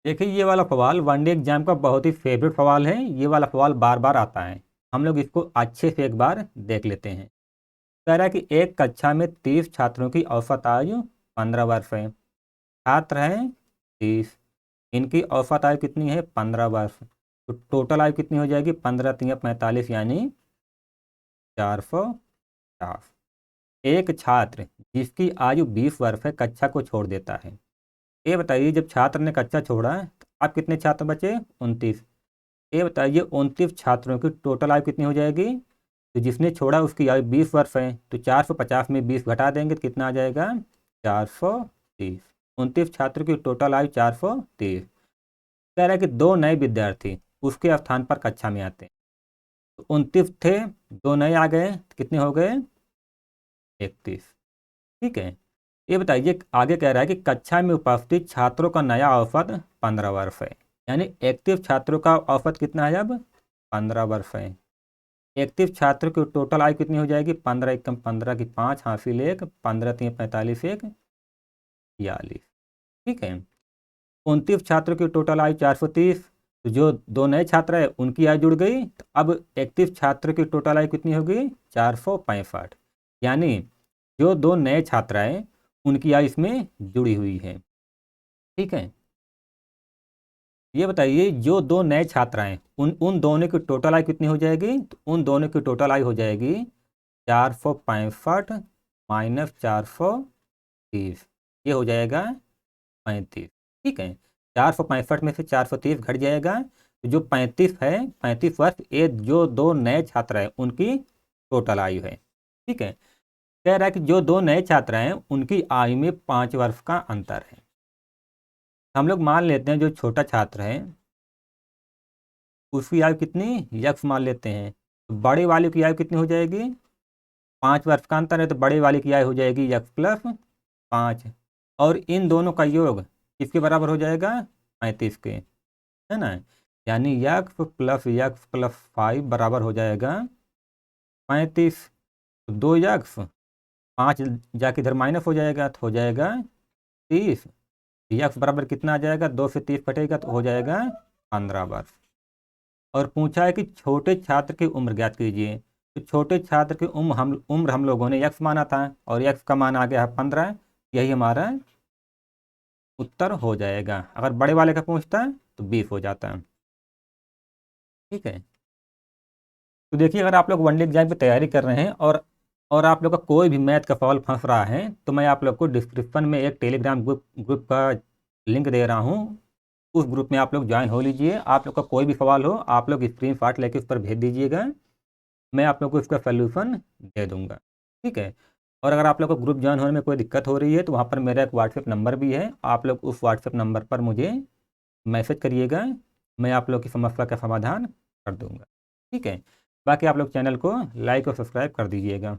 देखिए ये वाला सवाल वनडे एग्जाम का बहुत ही फेवरेट सवाल है। ये वाला सवाल बार बार आता है। हम लोग इसको अच्छे से एक बार देख लेते हैं। कह रहा है कि एक कक्षा में 30 छात्रों की औसत आयु 15 वर्ष है। छात्र हैं 30, इनकी औसत आयु कितनी है 15 वर्ष। तो टोटल आयु कितनी हो जाएगी 15 3 45 यानी 450। एक छात्र जिसकी आयु 20 वर्ष है कक्षा को छोड़ देता है। ये बताइए जब छात्र ने कक्षा छोड़ा तो अब कितने छात्र बचे 29। ये बताइए 29 छात्रों की टोटल आयु कितनी हो जाएगी। तो जिसने छोड़ा उसकी आयु 20 वर्ष है तो 450 में 20 घटा देंगे तो कितना आ जाएगा 430। 29 छात्रों की टोटल आयु 430। कह रहा है कि दो नए विद्यार्थी उसके स्थान पर कक्षा में आते हैं। तो 29 थे, दो नए आ गए तो कितने हो गए 31। ठीक है। ये बताइए आगे कह रहा है कि कक्षा में उपस्थित छात्रों का नया औसत 15 वर्ष है। यानी 31 छात्रों का औसत कितना है अब 15 वर्ष है। 31 छात्रों की टोटल आयु कितनी हो जाएगी 15 एकम 15 की 5 हासिल 1 15 3 45 1 42। ठीक है। 29 छात्रों की टोटल आयु 430। तो जो दो नए छात्र है उनकी आयु जुड़ गई तो अब 31 छात्रों की टोटल आयु कितनी होगी 465। यानी जो दो नए छात्र हैं उनकी आयु इसमें जुड़ी हुई है। ठीक है। ये बताइए जो दो नए छात्र हैं उन उन दोनों की टोटल आयु कितनी हो जाएगी। तो उन दोनों की टोटल आयु हो जाएगी 465 माइनस 430। ये हो जाएगा 35। ठीक है। 465 में से 430 घट जाएगा तो जो 35 है 35 वर्ष ये जो दो नए छात्र हैं उनकी टोटल आयु है। ठीक है। कह रहा है कि जो दो नए छात्र हैं उनकी आयु में 5 वर्ष का अंतर है। हम लोग मान लेते हैं जो छोटा छात्र है उसकी आयु कितनी यक्स मान लेते हैं। तो बड़े वाले की आयु कितनी हो जाएगी 5 वर्ष का अंतर है तो बड़े वाले की आयु हो जाएगी यक्स प्लस 5। और इन दोनों का योग किसके बराबर हो जाएगा 35 के, है ना। यानी यक्स प्लस 5 बराबर हो जाएगा 35। तो 2 यक्स 5 जाके इधर माइनस हो जाएगा तो हो जाएगा 30। यक्स बराबर कितना आ जाएगा 2 से 30 कटेगा तो हो जाएगा 15 वर्ष। और पूछा है कि छोटे छात्र की उम्र ज्ञात कीजिए। तो छोटे छात्र की उम्र हम लोगों ने यक्स माना था और यक्स का मान आ गया है 15। यही हमारा उत्तर हो जाएगा। अगर बड़े वाले का पूछता है तो 20 हो जाता है। ठीक है। तो देखिए अगर आप लोग वनडे एग्जाम की तैयारी कर रहे हैं और आप लोग का कोई भी मैथ का सवाल फंस रहा है तो मैं आप लोग को डिस्क्रिप्शन में एक टेलीग्राम ग्रुप का लिंक दे रहा हूँ। उस ग्रुप में आप लोग ज्वाइन हो लीजिए। आप लोग का कोई भी सवाल हो आप लोग स्क्रीनशॉट लेके उस पर भेज दीजिएगा। मैं आप लोग को इसका सोल्यूशन दे दूंगा। ठीक है। और अगर आप लोग को ग्रुप ज्वाइन होने में कोई दिक्कत हो रही है तो वहाँ पर मेरा एक व्हाट्सएप नंबर भी है। आप लोग उस व्हाट्सएप नंबर पर मुझे मैसेज करिएगा। मैं आप लोग की समस्या का समाधान कर दूंगा। ठीक है। बाकी आप लोग चैनल को लाइक और सब्सक्राइब कर दीजिएगा।